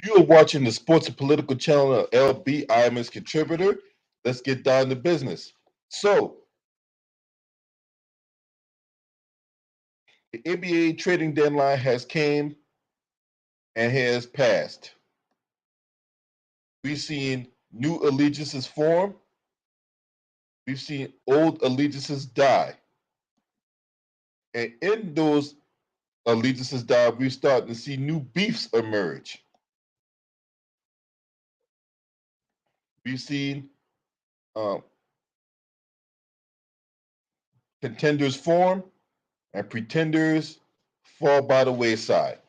You are watching the Sports and Political channel of LB. I am his contributor. Let's get down to business. So, the NBA trading deadline has came and has passed. We've seen new allegiances form. We've seen old allegiances die. And in those allegiances die, we're starting to see new beefs emerge. We've seen um, contenders form and pretenders fall by the wayside.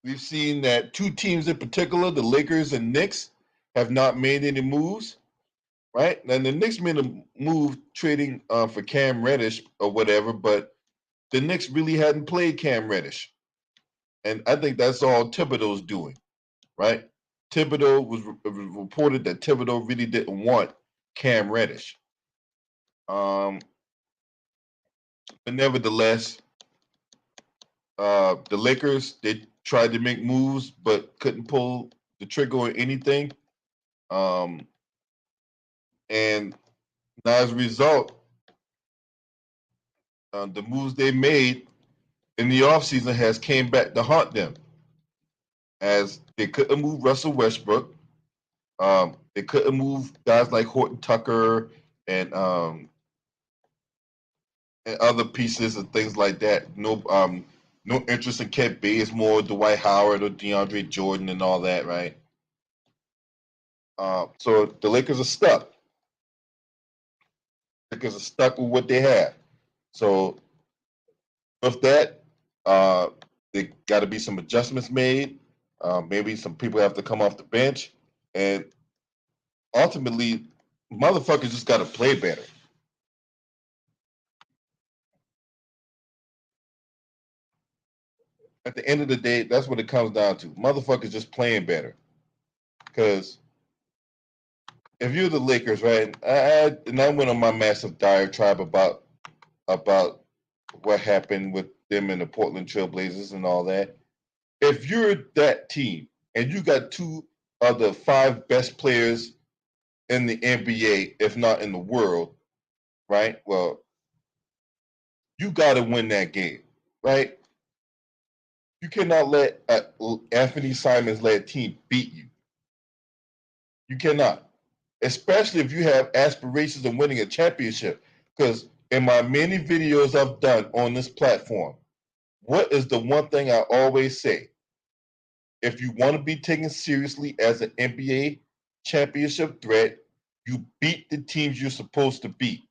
We've seen that two teams in particular, the Lakers and Knicks, have not made any moves, right? And the Knicks made a move trading for Cam Reddish or whatever, but the Knicks really hadn't played Cam Reddish. And I think that's all Thibodeau's doing, right? Thibodeau was reported that Thibodeau really didn't want Cam Reddish. But nevertheless, the Lakers, they tried to make moves but couldn't pull the trigger on anything. Um, and now as a result, the moves they made in the offseason has came back to haunt them, as they couldn't move Russell Westbrook. They couldn't move guys like Horton Tucker and other pieces and things like that. No interest in Kent Bazemore, Dwight Howard, or DeAndre Jordan and all that, right? So the Lakers are stuck. Lakers are stuck with what they have. So with that, uh, there got to be some adjustments made. Maybe some people have to come off the bench, and ultimately, motherfuckers just got to play better. At the end of the day, that's what it comes down to. Motherfuckers just playing better. Because if you're the Lakers, right, I went on my massive diatribe about what happened with them and the Portland Trailblazers and all that. If you're that team and you got two of the five best players in the NBA, if not in the world, right? Well, you got to win that game, right? You cannot let Anthony Simons led team beat you. You cannot, especially if you have aspirations of winning a championship. Because in my many videos I've done on this platform, what is the one thing I always say? If you want to be taken seriously as an NBA championship threat, you beat the teams you're supposed to beat.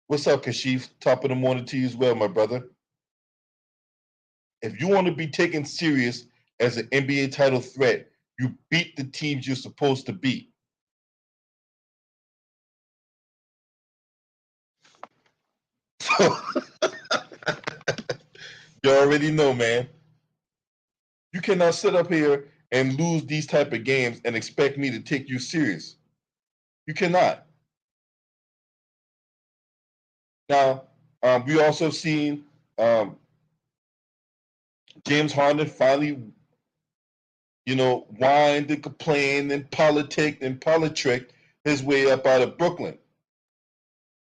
What's up, Kashif? Top of the morning to you as well, my brother. If you want to be taken serious as an NBA title threat, you beat the teams you're supposed to beat. So you already know, man. You cannot sit up here and lose these type of games and expect me to take you serious. You cannot. Now, we also seen um, James Harden finally, whined and complained and politic his way up out of Brooklyn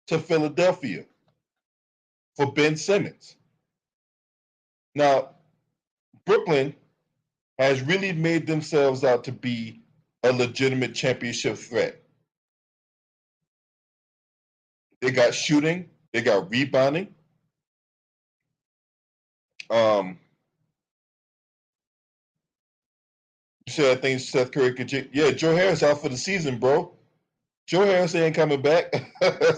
to Philadelphia for Ben Simmons. Now, Brooklyn has really made themselves out to be a legitimate championship threat. They got shooting, they got rebounding. Um, you said I think Seth Curry could. Yeah, Joe Harris out for the season, bro. Joe Harris ain't coming back,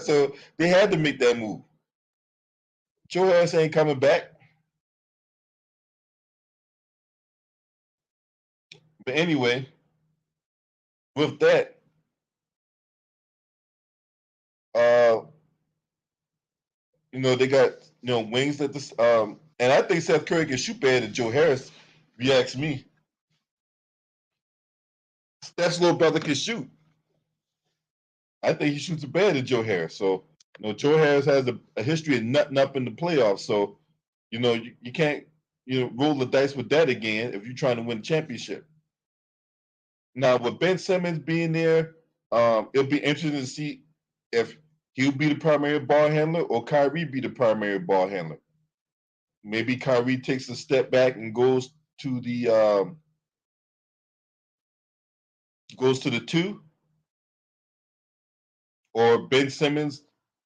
so they had to make that move. Joe Harris ain't coming back. But anyway, with that, uh, they got wings at this. And I think Seth Curry can shoot better than Joe Harris. If you ask me, Steph's little brother can shoot. I think he shoots better than Joe Harris. So, Joe Harris has a history of nutting up in the playoffs. So, you can't, roll the dice with that again if you're trying to win a championship. Now, with Ben Simmons being there, it'll be interesting to see if he'll be the primary ball handler or Kyrie be the primary ball handler. Maybe Kyrie takes a step back and goes to the 2, or Ben Simmons.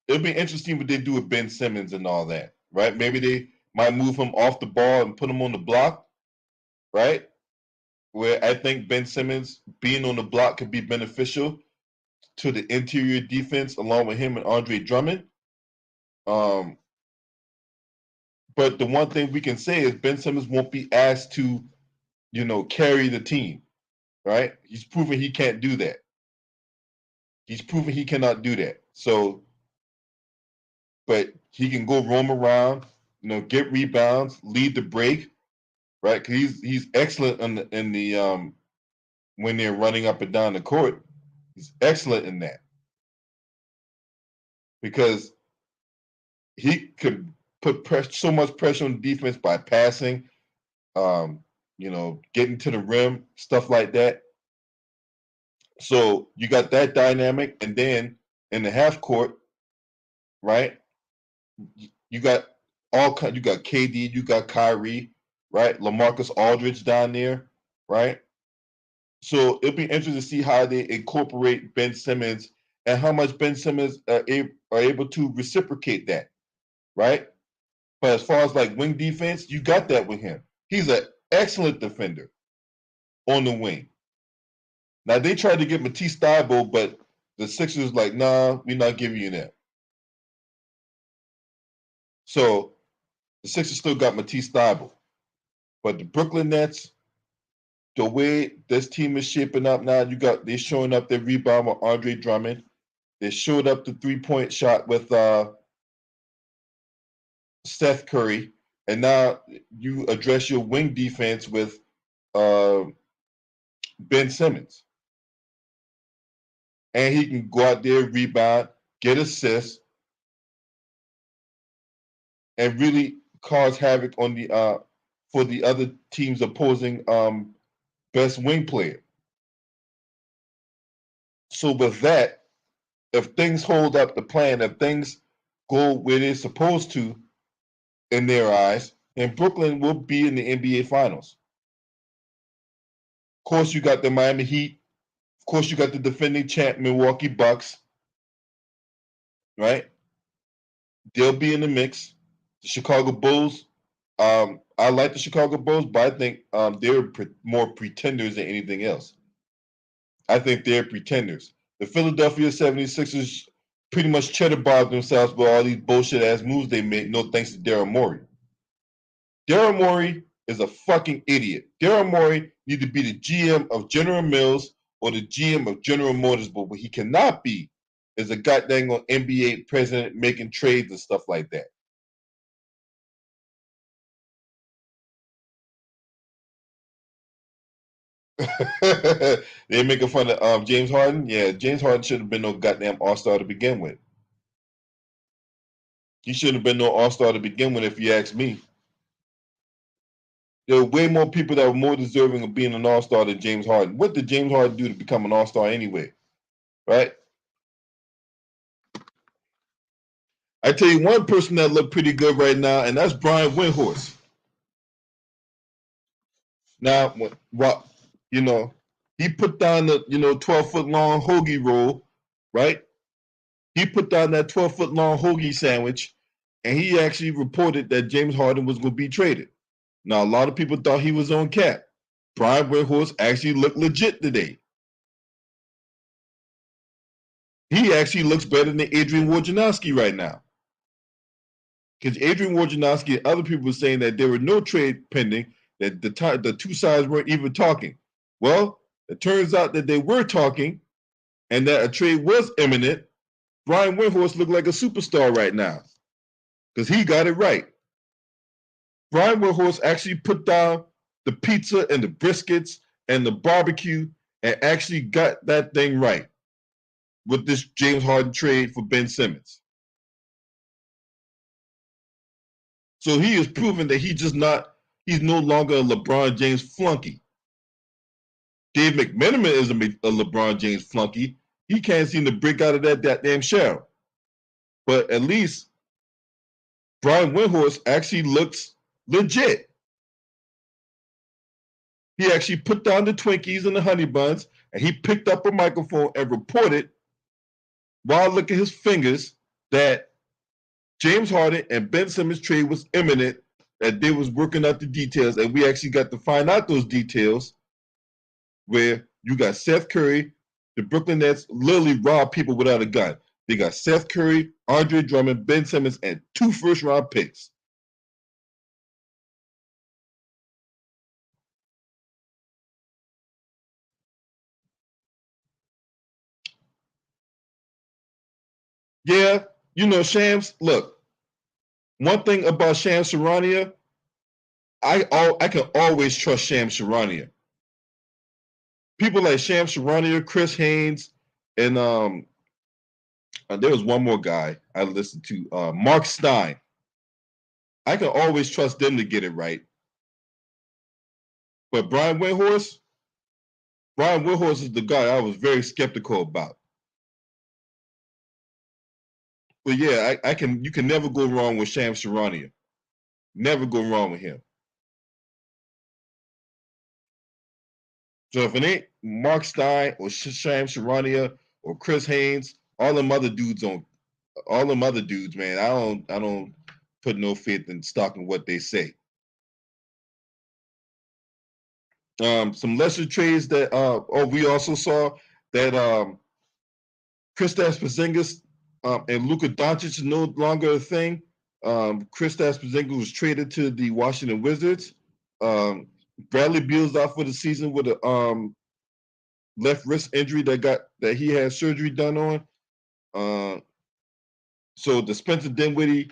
It'll be interesting what they do with Ben Simmons and all that, right? Maybe they might move him off the ball and put him on the block, right? Where I think Ben Simmons being on the block could be beneficial to the interior defense along with him and Andre Drummond. But the one thing we can say is Ben Simmons won't be asked to, carry the team, right? He's proven he can't do that. He's proven he cannot do that. So, but he can go roam around, get rebounds, lead the break, right? Because he's excellent in the when they're running up and down the court. He's excellent in that because he could put so much pressure on defense by passing, getting to the rim, stuff like that. So you got that dynamic, and then in the half court, right? You got you got KD, you got Kyrie, right? LaMarcus Aldridge down there, right? So it'll be interesting to see how they incorporate Ben Simmons and how much Ben Simmons are able to reciprocate that, right? But as far as like wing defense, you got that with him. He's an excellent defender on the wing. Now they tried to get Matisse Thybulle, but the Sixers like, nah, we're not giving you that. So the Sixers still got Matisse Thybulle. But the Brooklyn Nets, the way this team is shaping up now, they're showing up their rebound with Andre Drummond. They showed up the 3-point shot with Seth Curry. And now you address your wing defense with Ben Simmons. And he can go out there, rebound, get assists, and really cause havoc on the for the other team's opposing best wing player. So with that, if things hold up the plan, if things go where they're supposed to in their eyes, then Brooklyn will be in the NBA Finals. Of course, you got the Miami Heat. Of course, you got the defending champ Milwaukee Bucks, right? They'll be in the mix. The Chicago Bulls, I like the Chicago Bulls, but I think they're more pretenders than anything else. I think they're pretenders. The Philadelphia 76ers pretty much cheddar bobbed themselves with all these bullshit ass moves they made, no thanks to Daryl Morey. Daryl Morey is a fucking idiot. Daryl Morey need to be the GM of General Mills or the GM of General Motors, but what he cannot be is a goddamn NBA president making trades and stuff like that. They're making fun of James Harden. Yeah, James Harden should have been no goddamn All-Star to begin with. He shouldn't have been no All-Star to begin with, if you ask me. There are way more people that were more deserving of being an All-Star than James Harden. What did James Harden do to become an All-Star anyway? Right? I tell you one person that looked pretty good right now, and that's Brian Windhorst. Now, he put down the 12-foot long hoagie roll, right? He put down that 12-foot long hoagie sandwich, and he actually reported that James Harden was going to be traded. Now, a lot of people thought he was on cap. Brian Windhorst actually looked legit today. He actually looks better than Adrian Wojnarowski right now. Because Adrian Wojnarowski and other people were saying that there were no trade pending, that the two sides weren't even talking. Well, it turns out that they were talking and that a trade was imminent. Brian Windhorst looked like a superstar right now because he got it right. Brian Windhorst actually put down the pizza and the briskets and the barbecue and actually got that thing right with this James Harden trade for Ben Simmons. So he is proving that he's just not He's no longer a LeBron James flunky. Dave McMenamin is a LeBron James flunky. He can't seem to break out of that damn shell. But at least Brian Windhorst actually looks legit. He actually put down the Twinkies and the honey buns, and he picked up a microphone and reported, while licking his fingers, that James Harden and Ben Simmons trade was imminent, that they was working out the details, and we actually got to find out those details, where you got Seth Curry, the Brooklyn Nets literally robbed people without a gun. They got Seth Curry, Andre Drummond, Ben Simmons, and 2 first-round picks. Yeah, Shams, look, one thing about Shams Charania, I can always trust Shams Charania. People like Shams Charania, Chris Haynes, and there was one more guy I listened to, Mark Stein. I can always trust them to get it right. But Brian Windhorst is the guy I was very skeptical about. But yeah, you can never go wrong with Shams Charania. Never go wrong with him. So if it ain't Mark Stein or Shams Charania or Chris Haynes, all them other dudes, man, I don't put no faith in stock in what they say. Some lesser trades that we also saw that Kristaps Porzingis and Luka Doncic is no longer a thing. Kristaps Porzingis was traded to the Washington Wizards. Bradley Beal's out for the season with a left wrist injury that he had surgery done on. So the Spencer Dinwiddie,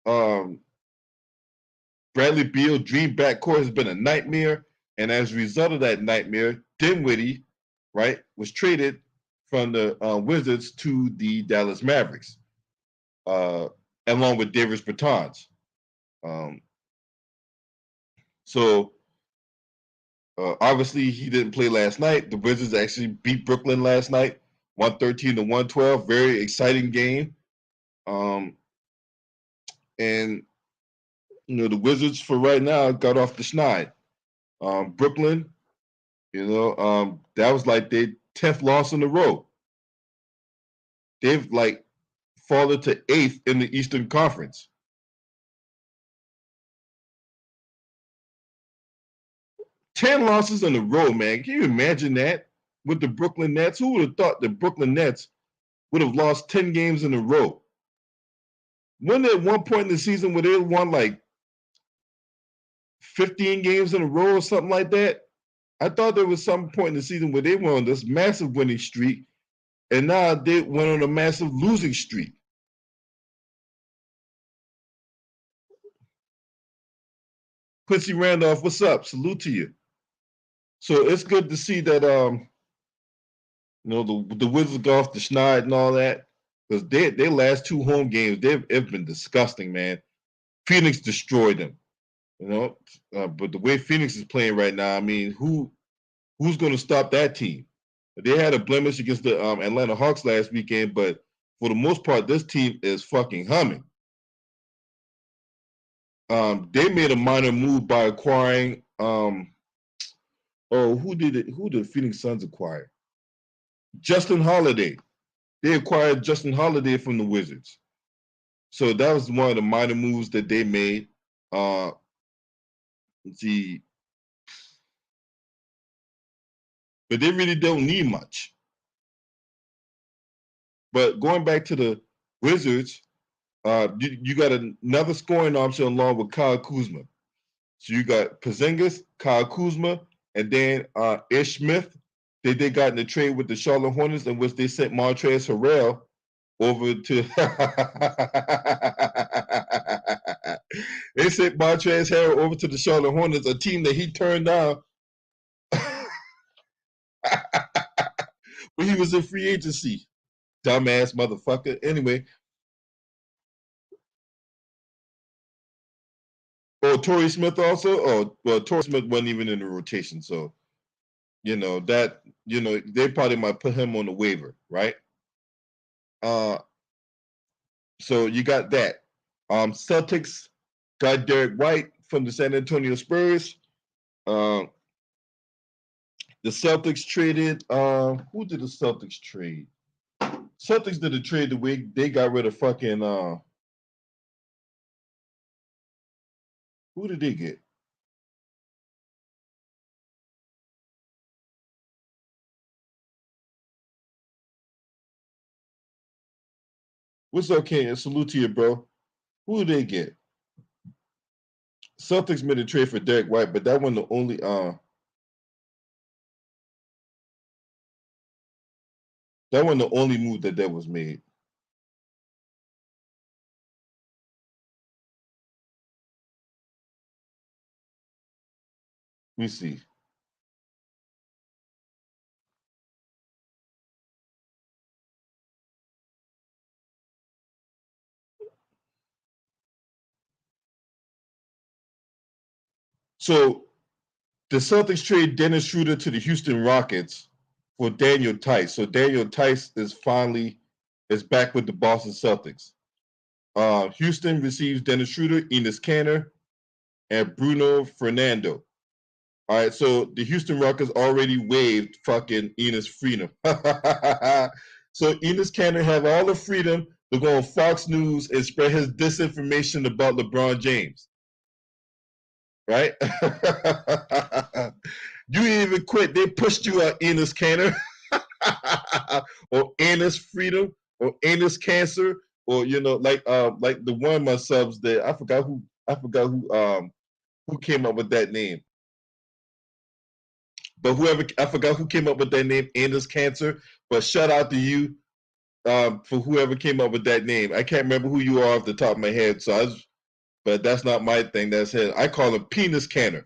Bradley Beal dream backcourt has been a nightmare, and as a result of that nightmare, Dinwiddie, right, was traded from the Wizards to the Dallas Mavericks, along with Davis Bertans. So obviously he didn't play last night. The Wizards actually beat Brooklyn last night, 113-112. Very exciting game. And the Wizards for right now got off the schneid. Brooklyn, that was like their 10th loss in a row. They've like fallen to 8th in the Eastern Conference. Ten losses in a row, man. Can you imagine that with the Brooklyn Nets? Who would have thought the Brooklyn Nets would have lost 10 games in a row? Wasn't there one point in the season where they won like 15 games in a row or something like that? I thought there was some point in the season where they went on this massive winning streak, and now they went on a massive losing streak. Quincy Randolph, what's up? Salute to you. So it's good to see that the Wizards go off the schneid and all that, because their last 2 home games they've been disgusting, man. Phoenix destroyed them, but the way Phoenix is playing right now, I mean, who's going to stop that team? They had a blemish against the Atlanta Hawks last weekend, but for the most part, this team is fucking humming. They made a minor move by acquiring. Who did the Phoenix Suns acquire? Justin Holiday. They acquired Justin Holiday from the Wizards. So that was one of the minor moves that they made. Let's see. But they really don't need much. But going back to the Wizards, you got another scoring option along with Kyle Kuzma. So you got Porzingis, Kyle Kuzma, and then Ish Smith. They got in the trade with the Charlotte Hornets, in which they sent Montrezl Harrell over to. They sent Montrezl Harrell over to the Charlotte Hornets, a team that he turned down when he was in free agency. Dumbass motherfucker. Anyway. Torrey Smith also. Oh, well, Torrey Smith wasn't even in the rotation, so they probably might put him on the waiver, right? So you got that. Celtics got Derrick White from the San Antonio Spurs. The Celtics traded. Who did the Celtics trade? Celtics did a trade the way they got rid of fucking. Who did they get? What's okay? Salute to you, bro. Who did they get? Celtics made a trade for Derrick White, but that wasn't the only. That wasn't the only move that was made. Let me see. So the Celtics trade Dennis Schroeder to the Houston Rockets for Daniel Tice. So Daniel Tice is back with the Boston Celtics. Houston receives Dennis Schroeder, Enes Kanter, and Bruno Fernando. All right, so the Houston Rockets already waived fucking Enes Freedom. So Enes Kanter have all the freedom to go on Fox News and spread his disinformation about LeBron James. Right? You didn't even quit. They pushed you out, Enes Kanter. Or Enes Freedom, or Enes Cancer, or like the one of my subs that I forgot who came up with that name. But I forgot who came up with that name, Enes Cancer. But shout out to you for whoever came up with that name. I can't remember who you are off the top of my head, but that's not my thing. That's his. I call him Penis Canner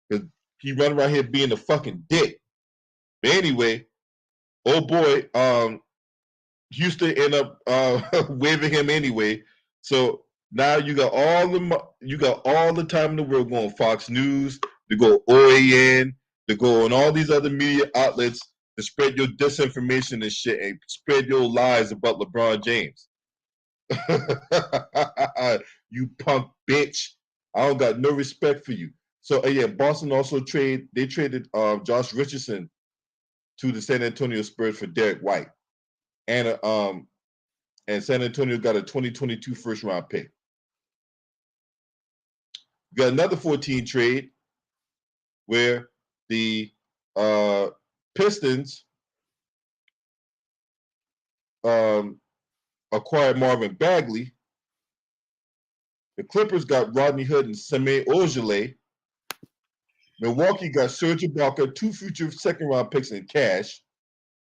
because he run around here being a fucking dick. But anyway, oh boy, Houston end up waiving him anyway. So now you got all the time in the world going Fox News, to go OAN, to go on all these other media outlets to spread your disinformation and shit and spread your lies about LeBron James. You punk bitch. I don't got no respect for you. So yeah, Boston also traded Josh Richardson to the San Antonio Spurs for Derrick White. And San Antonio got a 2022 first round pick. We got another 14 trade where the Pistons acquired Marvin Bagley. The Clippers got Rodney Hood and Semi Ojeleye. Milwaukee got Serge Ibaka, 2 future second round picks in cash.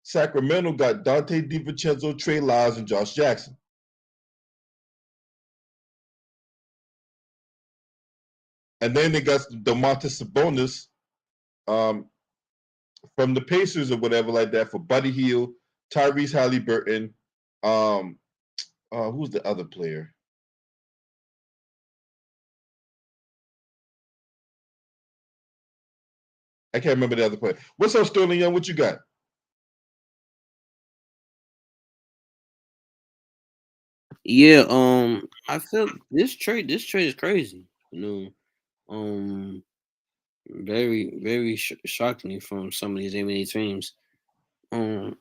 Sacramento got Dante DiVincenzo, Trey Lyles, and Josh Jackson. And then they got Domantas Sabonis from the Pacers or whatever like that for Buddy Hield, Tyrese Halliburton. Who's the other player? I can't remember the other player. What's up, Sterling Young? What you got? Yeah, I feel this trade is crazy. Very very shockingly from some of these NBA teams. Um,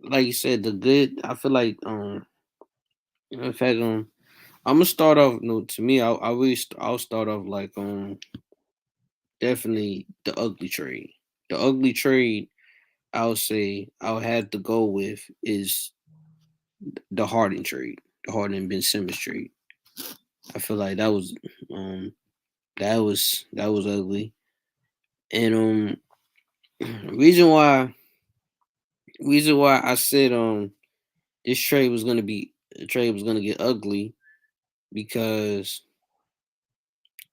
like you said, the good. I feel like in fact I'm gonna start off. No, to me, I'll start off like definitely the ugly trade. The ugly trade I'll say I'll have to go with is the Harden trade, the Harden and Ben Simmons trade. I feel like um that was ugly. And reason why I said this trade was gonna get ugly because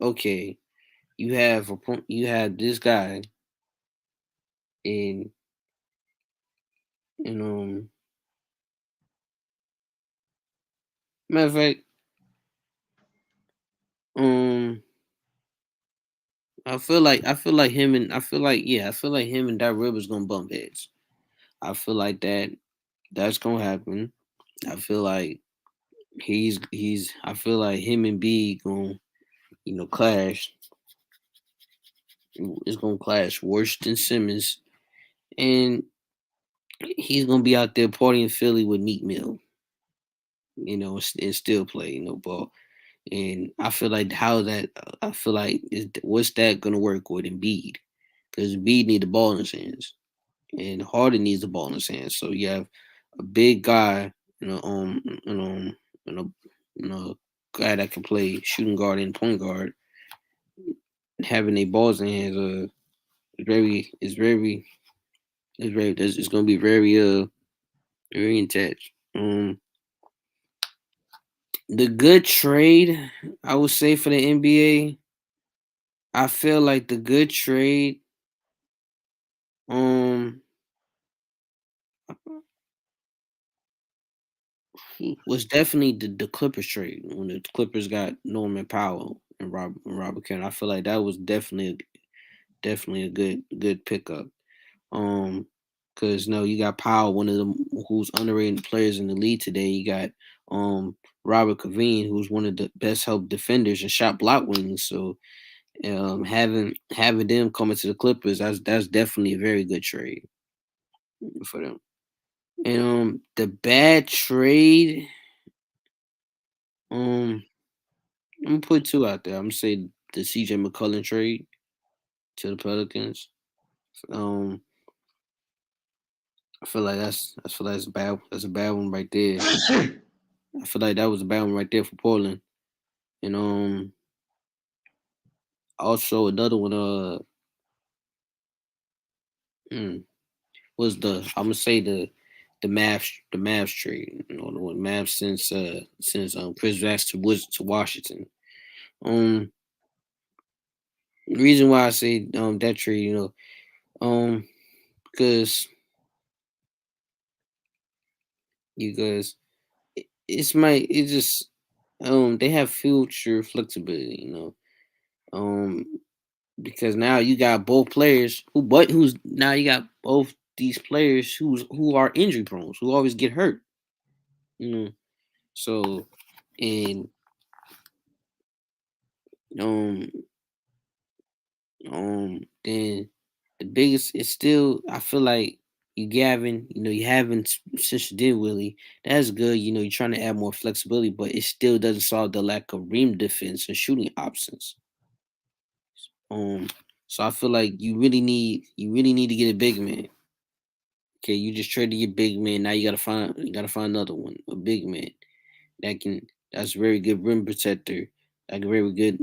okay, you have this guy in and matter of fact um I feel like him and I feel like him and Doc Rivers gonna bump heads. I feel like that's gonna happen. I feel like I feel like him and B gonna clash. It's gonna clash worse than Simmons, and he's gonna be out there partying Philly with Meek Mill, and still play ball. And I feel like I feel like what's that gonna work with Embiid? Because Embiid need the ball in his hands, and Harden needs the ball in his hands. So you have a big guy, you know, you know, guy that can play shooting guard and point guard, having their balls in hands. It's gonna be very intense. The good trade I would say for the NBA, I feel like the good trade um was definitely the Clippers trade when the Clippers got Norman Powell and Robert Kent. I feel like that was definitely a good pickup. Because no, you got Powell, one of the who's underrated players in the league today. You got Robert Covine, who's one of the best help defenders and shot block wings. So having them coming to the Clippers, that's definitely a very good trade for them. And the bad trade, um, I'm gonna put two out there. I'm gonna say the CJ McCollum trade to the Pelicans. Um, I feel like that's bad. That's a bad one right there. I feel like that was a bad one right there for Portland. And also another one hmm, was I'm gonna say the Mavs trade. The one Mavs since Chris Vass to Washington. Um, the reason why I say that trade, because you guys it's just they have future flexibility, um because now you got both players who's now you got both these players who are injury prone, who always get hurt, you know. So and um then the biggest is still I feel like you having since you did Willie, that's good. You're trying to add more flexibility, but it still doesn't solve the lack of rim defense and shooting options. Um, so I feel like you really need to get a big man. Okay, you just traded your big man. Now you gotta find another one, a big man that's a very good rim protector, like a very good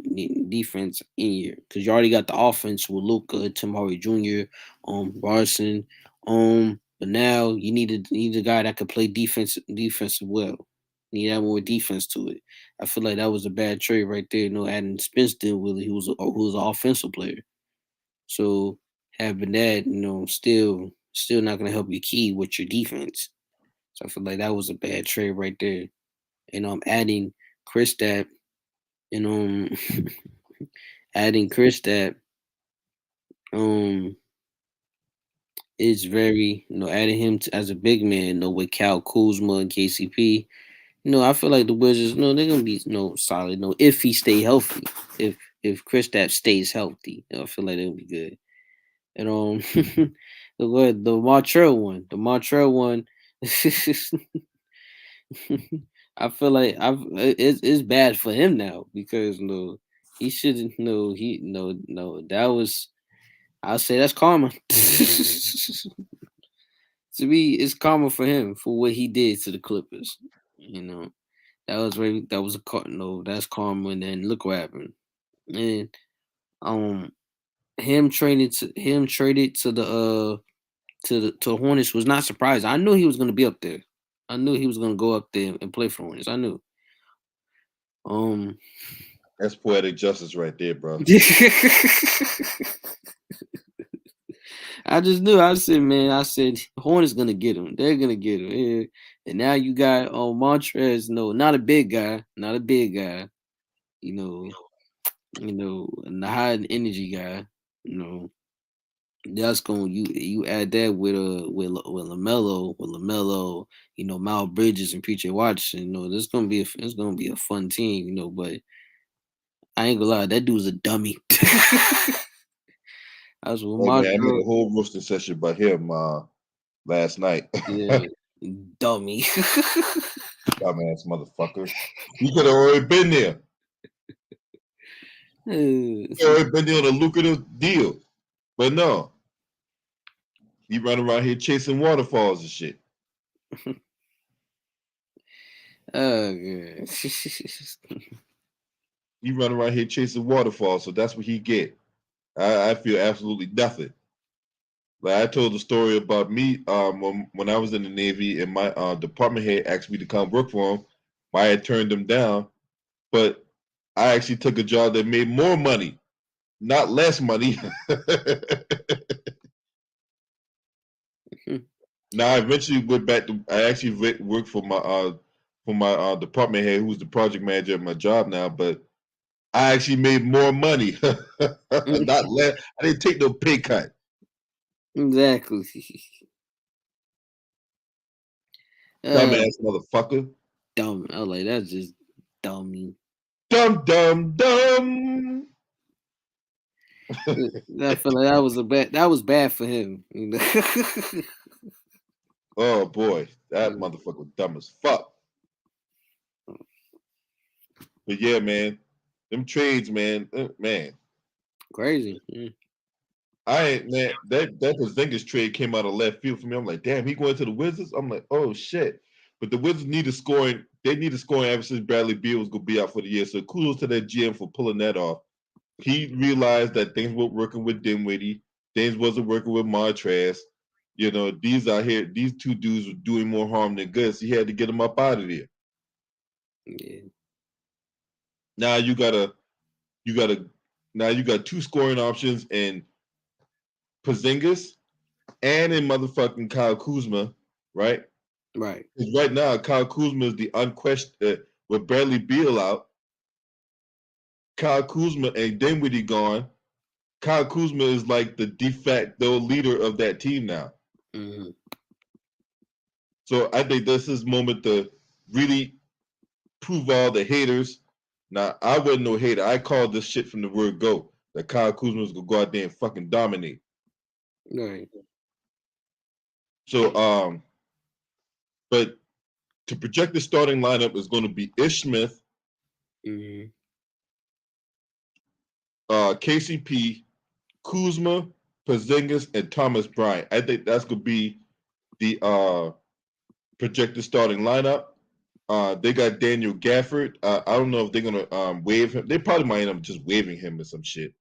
defense in here. Because you already got the offense with Luca, Tim Hardaway Jr., Barson, but now you need a guy that could play defense well. You need to add more defense to it. I feel like that was a bad trade right there. Adding Spence Dinwiddie, who was an offensive player. So having that, still not gonna help you key with your defense. So I feel like that was a bad trade right there. And adding Chris that and adding Chris that um is very adding him as a big man, with Cal Kuzma and KCP. I feel like the Wizards, they're gonna be solid. If he stay healthy, if Kristaps stays healthy, I feel like they'll be good. And the Montreal one, I feel like it's bad for him now because he shouldn't that was I'll say that's karma. To me, it's karma for him for what he did to the Clippers. That was a that's karma, and then look what happened. And um, him traded to the Hornets was not surprising. I knew he was going to be up there. I knew he was going to go up there and play for Hornets. I knew. Um, That's poetic justice right there, bro. I just knew. I said, man. I said Hornets gonna get him. They're gonna get him. Yeah. And now you got Montrez. No, not a big guy. Not a big guy. You know, and the high energy guy, that's going you add that with Lamelo, Miles Bridges and PJ Watson, this gonna be it's gonna be a fun team, but I ain't gonna lie, that dude's a dummy. I was with Hey my man, I made girl. a whole roasting session by him last night. Yeah, dummy. Dumbass motherfucker. You could have already been there. You could have already been there on a lucrative deal. But no. He run around here chasing waterfalls and shit. Oh, good. He run around here chasing waterfalls, so that's what he get. I feel absolutely nothing. Like I told the story about me when I was in the Navy and my department head asked me to come work for him. I had turned him down, but I actually took a job that made more money, not less money. Now I eventually went back to. I actually worked for my department head, who's the project manager at my job now. But I actually made more money, not less. I didn't take no pay cut. Exactly. Dumbass motherfucker. Dumb. I was like, that's just dummy. Dumb, dumb, dumb. I feel like that was bad for him. Oh boy, that motherfucker was dumb as fuck. But yeah, man, them trades, man. Crazy. Yeah. I ain't man. That Porzingis trade came out of left field for me. I'm like, damn, he going to the Wizards. I'm like, oh shit. But the Wizards need a scoring. They need a scoring ever since Bradley Beal was gonna be out for the year. So kudos to that GM for pulling that off. He realized that things weren't working with Dinwiddie. Things wasn't working with Montrez. These two dudes were doing more harm than good. So he had to get them up out of there. Yeah. Now now you got two scoring options in Porzingis and in motherfucking Kyle Kuzma, right? Right. Because right now Kyle Kuzma is the unquestioned with Bradley Beal out. Kyle Kuzma and Dinwiddie gone. Kyle Kuzma is like the de facto leader of that team now. Mm-hmm. So I think this is moment to really prove all the haters. Now I wasn't no hater. I called this shit from the word go that Kyle Kuzma was gonna go out there and fucking dominate. Right. So but to project the starting lineup is going to be Ish Smith, Mm-hmm. KCP, Kuzma, Porzingis, and Thomas Bryant. I think that's going to be the projected starting lineup. They got Daniel Gafford. I don't know if they're going to waive him. They probably might end up just waiving him or some shit.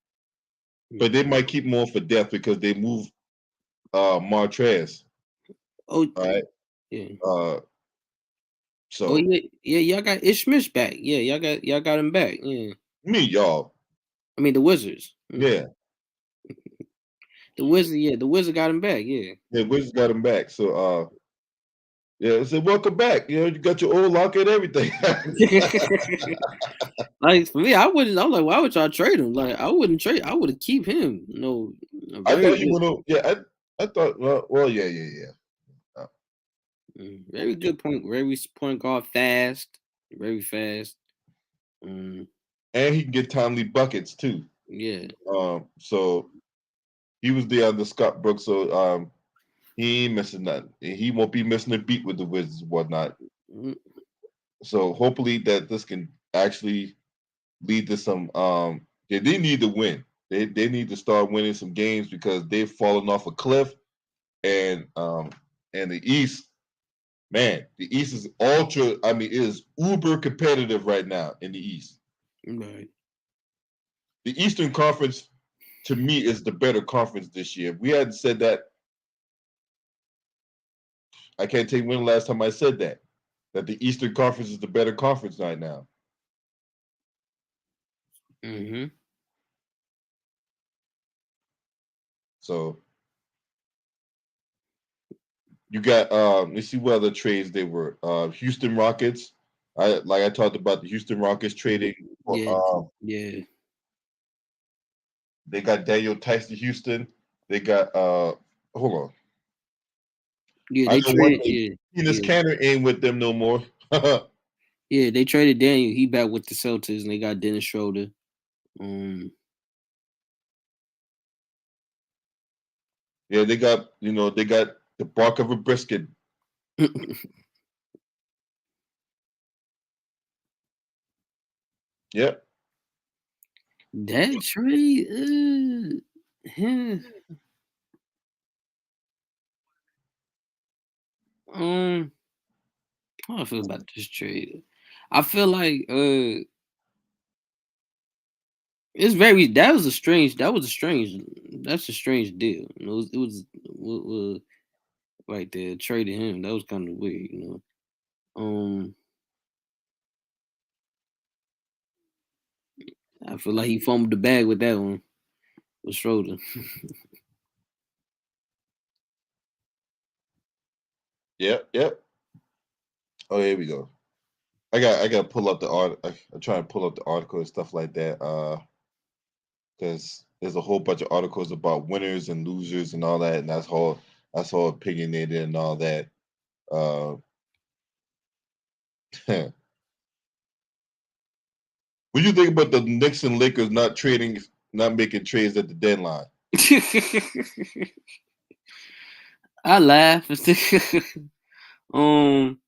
But they might keep him on for depth because they move Montrez. Oh, All right. yeah. So yeah, y'all got Ish Smith back. Yeah, y'all got him back. Yeah. me, y'all. I mean the Wizards. Yeah. The Wizard, yeah, the Wizard got him back. Yeah. Yeah, Wizards got him back. So yeah, I said, welcome back. You got your old locker and everything. Like for me, I wouldn't. I'm like, why would y'all trade him? Like, I wouldn't trade. I would keep him. I Very thought you good. would have. Yeah, I thought. Yeah. Very good point. Very point guard, fast, very fast. And he can get timely buckets too. Yeah. So he was there under Scott Brooks. So he ain't missing nothing. He won't be missing a beat with the Wizards and whatnot. Mm. So hopefully that this can actually lead to some. They need to win. They need to start winning some games because they've fallen off a cliff. And the East, man, the East is ultra. I mean, it is uber competitive right now in the East. Right. The Eastern Conference, to me, is the better conference this year. If we hadn't said that, I can't tell you when the last time I said that the Eastern Conference is the better conference right now. Mm-hmm. So you got let's see what other trades they were. Houston Rockets. I talked about the Houston Rockets trading for Yeah. Yeah. They got Daniel Tice to Houston. They got hold on. Yeah, I they know one traded. thing. Yeah, Enos yeah, Canner ain't with them no more. yeah. They traded Daniel. He back with the Celtics, and they got Dennis Schroeder. Yeah, they got the bark of a brisket. Yep. That trade. Yeah. How I feel about this trade? I feel like it's very. That's a strange deal. It was right there trading him. That was kind of weird, you know. I feel like he fumbled the bag with that one. With Schroeder. Yep. Yep. Oh, here we go. I got to pull up the art. I try and pull up the article and stuff like that. Because there's a whole bunch of articles about winners and losers and all that, and that's all opinionated and all that. Uh, what do you think about the Knicks and Lakers not making trades at the deadline? I laugh. um.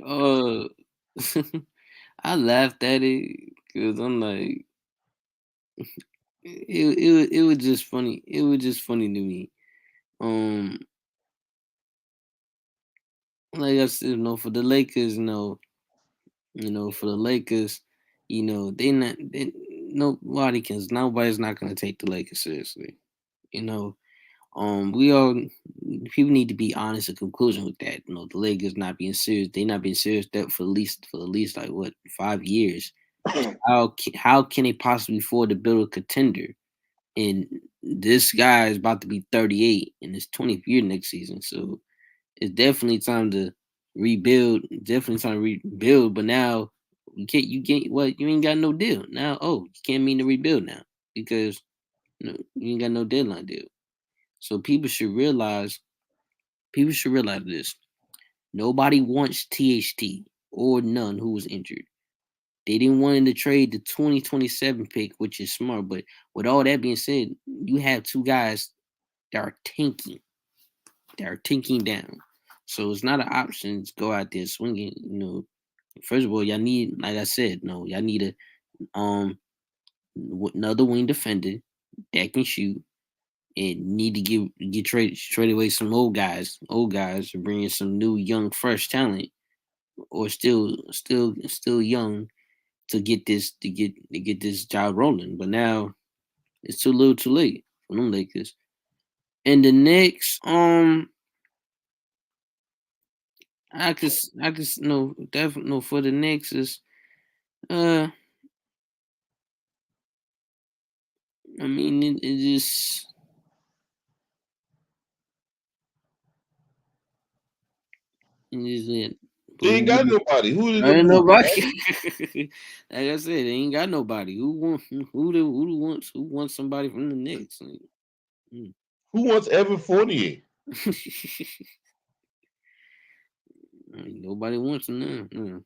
Uh. I laughed at it because I'm like, it was just funny. It was just funny to me. Um. Like I said, for the Lakers, for the Lakers, nobody's not gonna take the Lakers seriously. You know, we all people need to be honest in conclusion with that. The Lakers not being serious. They not being serious that for at least like what 5 years. How can they possibly afford to build a contender? And this guy is about to be 38 in his 20th year next season. So it's definitely time to rebuild. Definitely time to rebuild. But now you ain't got no deal. Now, you can't mean to rebuild now because you ain't got no deadline deal. So people should realize this. Nobody wants THT or none who was injured. They didn't want him to trade the 2027 pick, which is smart. But with all that being said, you have two guys that are tanking. They are tanking down. So it's not an option to go out there swinging. First of all, y'all need, like I said, no, y'all need another wing defender that can shoot, and need to get trade away some old guys, and bring in some new, young, fresh talent, or still young to get this job rolling. But now it's too little, too late for them Lakers. And the Knicks, I could no definitely no for the Knicks is uh I mean it just it is it. But They ain't got nobody. Who did I they ain't move? nobody. Bradley? Like I said, they ain't got nobody. Who wants somebody from the Knicks? Like, mm. Who wants Evan Fournier? Nobody wants him now. No.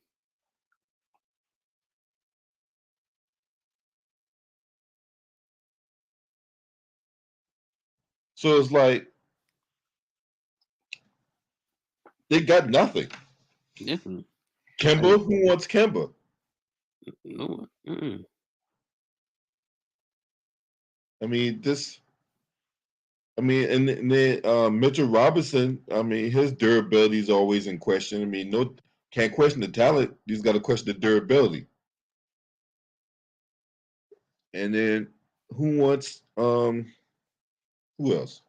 So it's like they got nothing. Definitely. Kemba, who wants Kemba? No one. I mean, this. I mean, and then Mitchell Robinson. I mean, his durability is always in question. I mean, no, can't question the talent. You just got to question the durability. And then who wants? Who else?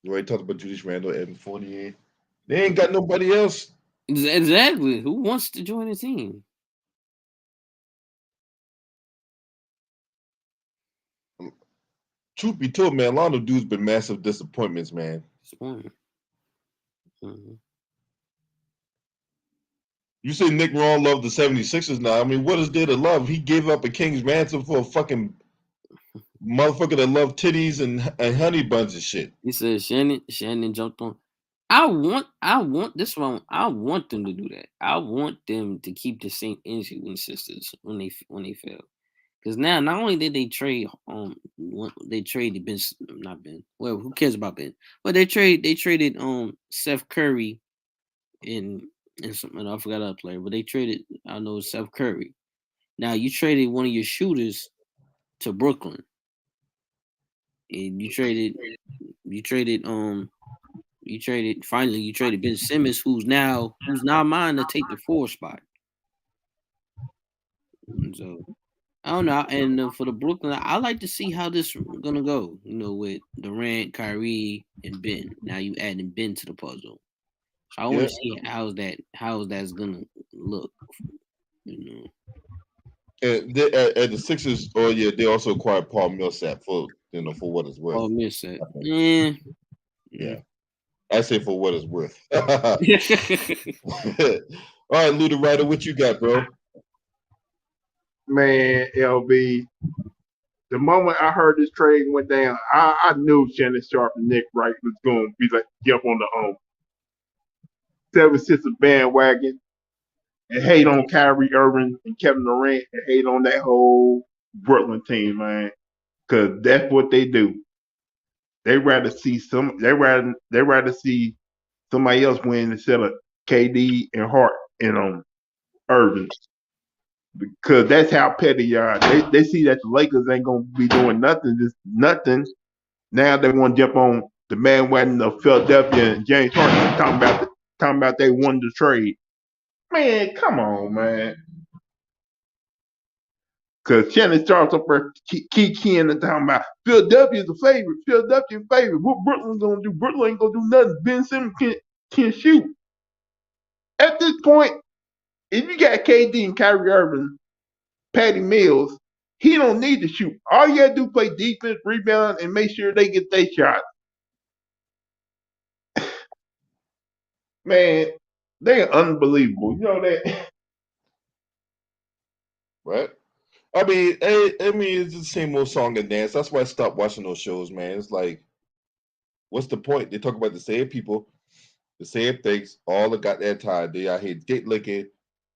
You already talked about Julius Randle, Evan Fournier. They ain't got nobody else. Exactly. Who wants to join the team? Truth be told, man, a lot of dudes been massive disappointments, man. Disappointing. Mhm. You say Nick Ron loved the 76ers now. I mean, what is there to love? He gave up a king's ransom for a fucking motherfucker that loved titties and honey buns and shit. He said Shannon jumped on. I want this one. I want them to do that. I want them to keep the same energy with sisters when they fail. Because now not only did they trade they traded Ben, not Ben. Well, who cares about Ben? But they traded Seth Curry and something, I forgot other player, but they traded, I know, Seth Curry. Now you traded one of your shooters to Brooklyn. And you traded Ben Simmons, who's now mine to take the 4 spot. And so I don't know. And for the Brooklyn, I like to see how this gonna go. You know, with Durant, Kyrie, and Ben. Now you adding Ben to the puzzle. So I want to see how's that's gonna look. You know. And the Sixers, they also acquired Paul Millsap for what it's worth. Paul Millsap, yeah. I say for what it's worth. All right, Luda Ryder, what you got, bro? Man, LB, the moment I heard this trade went down, I knew Shannon Sharp and Nick Wright was going to be like jump on the 76ers bandwagon and hate on Kyrie Irving and Kevin Durant and hate on that whole Brooklyn team, man. Because that's what they do. They rather see somebody else win instead of KD and Hart and Irving. Because that's how petty you are. They see that the Lakers ain't gonna be doing nothing. Now they want to jump on the bandwagon of Philadelphia and James Harden talking about they won the trade. Man, come on, man. Because Shannon starts up there keep keying and talking about Philadelphia's the favorite. Philadelphia's favorite. What Brooklyn's gonna do? Brooklyn ain't gonna do nothing. Ben Simmons can shoot. At this point, if you got KD and Kyrie Irving, Patty Mills, he don't need to shoot. All you gotta do is play defense, rebound, and make sure they get their shot. Man, they're unbelievable. You know that? Right? I mean, it's the same old song and dance. That's why I stopped watching those shows, man. It's like, what's the point? They talk about the same people, the same things, all the goddamn time. They out here dick licking,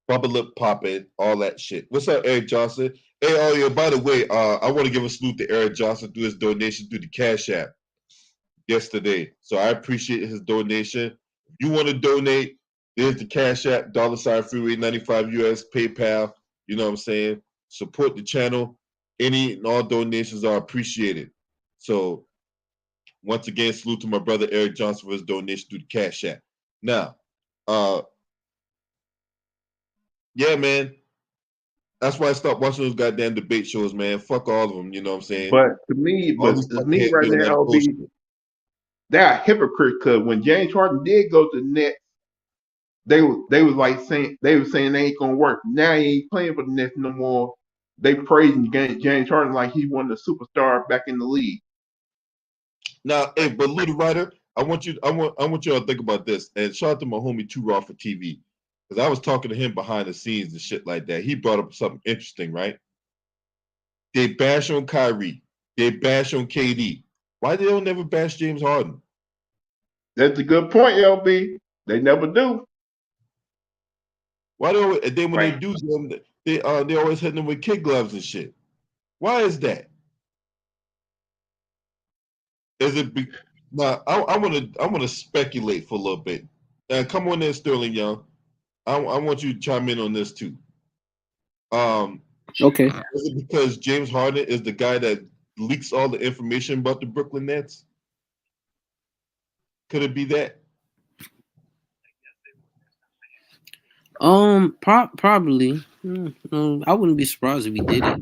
bubble lip popping, all that shit. What's up, Eric Johnson? Hey, by the way, I want to give a salute to Eric Johnson through his donation through the Cash App yesterday. So I appreciate his donation. If you want to donate, there's the Cash App, $Freeway95 US, PayPal. You know what I'm saying? Support the channel. Any and all donations are appreciated. So once again, salute to my brother Eric Johnson for his donation through the Cash App. Now, yeah, man. That's why I stopped watching those goddamn debate shows, man. Fuck all of them, you know what I'm saying? But to me, right now, LB, they're hypocrites because when James Harden did go to the Nets, they was saying they ain't gonna work. Now he ain't playing for the Nets no more. They praising James Harden like he won the superstar back in the league. Now, hey, but Luda Ryder, I want you to think about this. And shout out to my homie Too Raw for TV. Because I was talking to him behind the scenes and shit like that. He brought up something interesting, right? They bash on Kyrie. They bash on KD. Why they don't never bash James Harden? That's a good point, LB. They never do. Why do then when they do them, they always hitting them with kid gloves and shit? Why is that? Is it now? I want to speculate for a little bit. Come on in, Sterling Young. I want you to chime in on this too. Okay. Is it because James Harden is the guy that leaks all the information about the Brooklyn Nets? Could it be that? Probably. I wouldn't be surprised if he did it,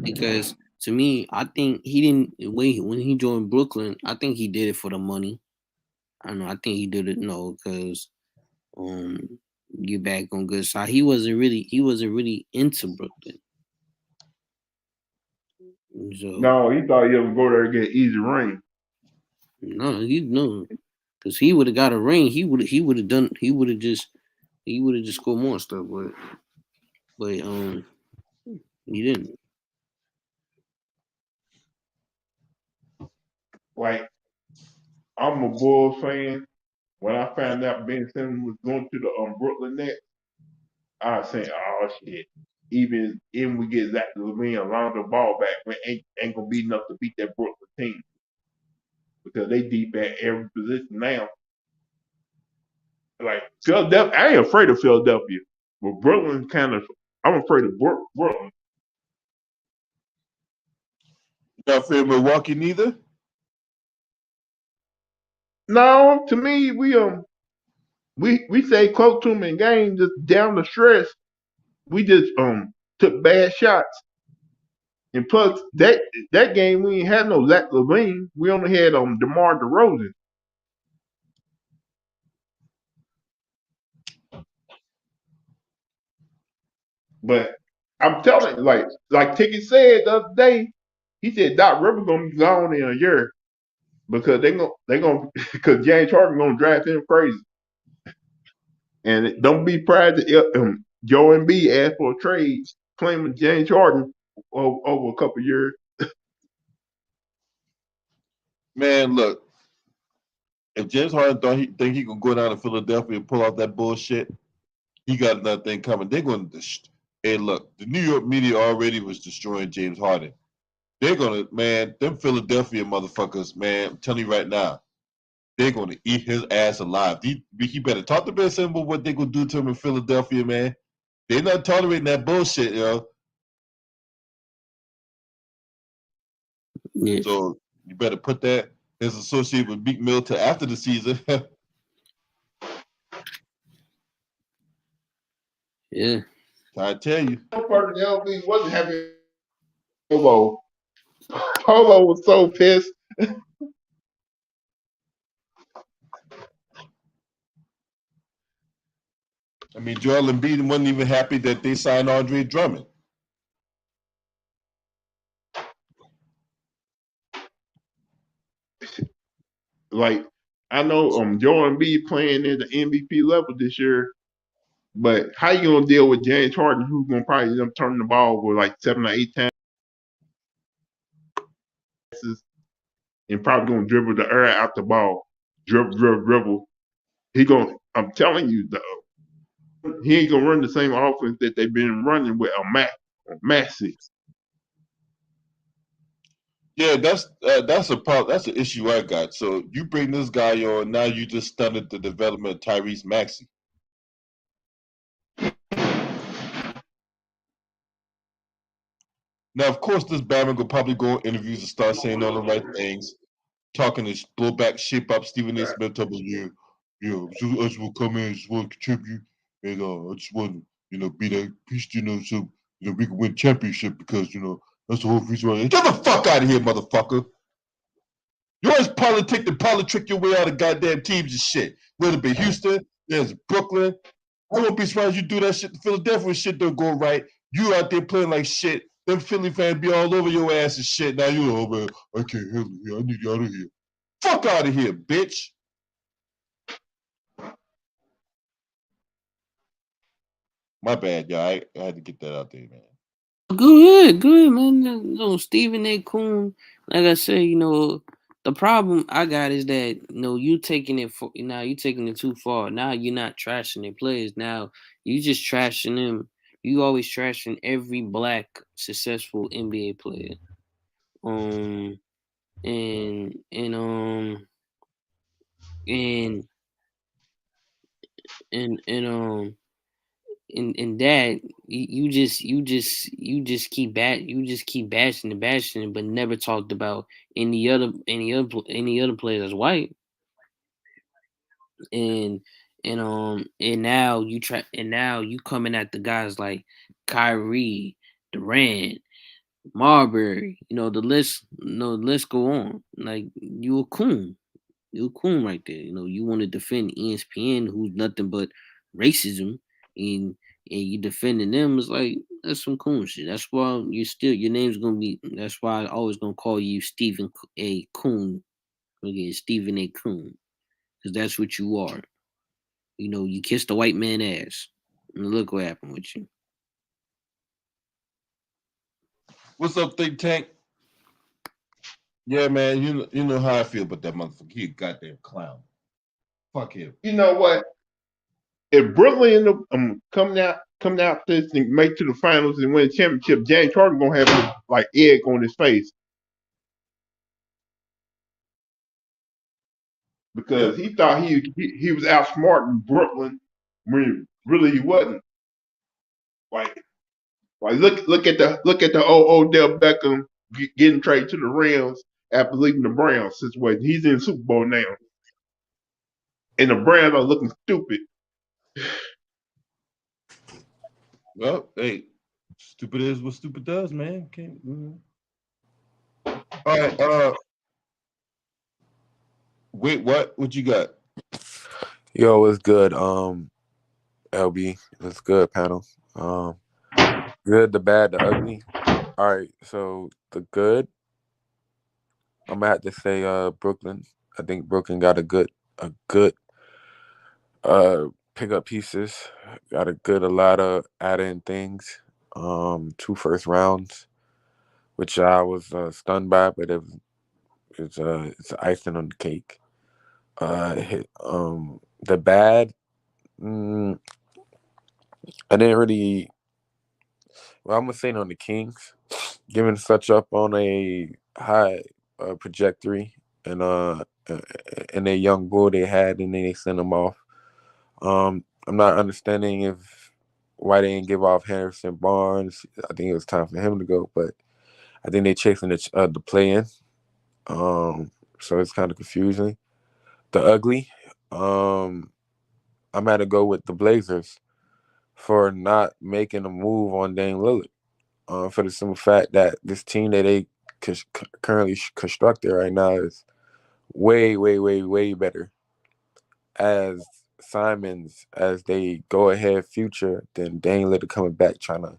because to me, I think he didn't when he joined Brooklyn. I think he did it for the money. I don't know. I think he did it because get back on good side. He wasn't really into Brooklyn. So, no, he thought he would go there and get easy ring. No, because he would have got a ring. He would have just He would have just scored more stuff, but he didn't. Like, I'm a Bulls fan. When I found out Ben Simmons was going to the Brooklyn Nets, I was saying, oh shit. Even if we get Zach LaVine and Lonzo Ball back, we ain't gonna be enough to beat that Brooklyn team because they deep at every position now. Like Philadelphia, I ain't afraid of Philadelphia, but Brooklyn I'm afraid of Brooklyn. Not afraid of Milwaukee neither. No, to me, we stay close to them in games, just down the stretch. We just took bad shots. And plus that game we ain't had no Zach LaVine. We only had DeMar DeRozan. But I'm telling you, like Ticket said the other day, he said Doc Rivers gonna be gone in a year because they gonna because James Harden gonna draft him crazy. And don't be proud that Joe Embiid asked for a trade claiming James Harden over a couple years. Man, look, if James Harden think he could go down to Philadelphia and pull off that bullshit, he got another thing coming. They're going to. Hey, look, the New York media already was destroying James Harden. They're gonna, man, them Philadelphia motherfuckers, man. I'm telling you right now, they're gonna eat his ass alive. He better talk to Ben Simmons about what they gonna do to him in Philadelphia, man. They're not tolerating that bullshit, yo. Yeah. So you better put that as associated with Meek Mill to after the season. Yeah. I tell you. One part of the LB wasn't happy. Polo. Polo was so pissed. I mean, Joel Embiid wasn't even happy that they signed Andre Drummond. Like I know Joel Embiid playing at the MVP level this year, but how you gonna deal with James Harden who's gonna probably end up turning the ball over like 7 or 8 times and probably gonna dribble the air out the ball. Dribble. I'm telling you though, he ain't gonna run the same offense that they've been running with a Maxi. Yeah, that's a problem. That's an issue I got. So you bring this guy on, now you just stunted the development of Tyrese Maxey. Now, of course, this Batman will probably go on interviews and start saying all the right things, talking to blow back, shape up Stephen A. Smith, talking about, I just want to come in, I just want to contribute, and I just want to, be that piece, so we can win championship because that's the whole reason why. Get the fuck out of here, motherfucker! You always politic and politrick your way out of goddamn teams and shit. Whether it be Houston, there's Brooklyn. I won't be surprised you do that shit. Philadelphia shit don't go right. You out there playing like shit. Them Philly fans be all over your ass and shit. Now you, oh man, I can't handle it. I need you out of here. Fuck out of here, bitch. My bad, y'all. I had to get that out there, man. Good, man. No, Stephen A. Coon, like I said, the problem I got is that you taking it you taking it too far. Now you're not trashing their players. Now you just trashing them. You always trashing every black successful NBA player. And and and and that you just keep bashing it, but never talked about any other player that's white. And now you coming at the guys like Kyrie, Durant, Marbury. The list go on. Like you a coon. You a coon right there. You want to defend ESPN, who's nothing but racism, and you defending them is like that's some coon shit. That's why your name's gonna be. That's why I always gonna call you Stephen A. Coon. Okay, Stephen A. Coon, because that's what you are. You kissed the white man ass. And look what happened with you. What's up, Think Tank? Yeah, man, you know how I feel about that motherfucker. He a goddamn clown. Fuck him. You know what? If Brooklyn end up coming out this and make to the finals and win the championship, James Harden gonna have like egg on his face because Yep. he thought he was outsmarting Brooklyn when really he wasn't. Like look at the old Odell Beckham getting traded to the Rams after leaving the Browns situation. He's in the Super Bowl now, and the Browns are looking stupid. Well, hey, stupid is what stupid does, man. Can't. All right. Wait, what? What you got? Yo, what's good? LB, what's good, panel? Good, the bad, the ugly. All right, so the good, I'm gonna have to say, Brooklyn. I think Brooklyn got a good, pick up pieces. Got a lot of add-in things. 2 first rounds, which I was stunned by, but it's icing on the cake. The bad, mm, I didn't really. Well, I'm gonna say on the Kings, giving such up on a high trajectory and a young bull they had, and then they sent him off. I'm not understanding why they didn't give off Harrison Barnes. I think it was time for him to go, but I think they chasing the play-in. So it's kind of confusing. The ugly, I'm at to go with the Blazers for not making a move on Dame Lillard. For the simple fact that this team that they currently constructed right now is way, way, way, way better as Simons as they go ahead future than Dame Lillard coming back trying to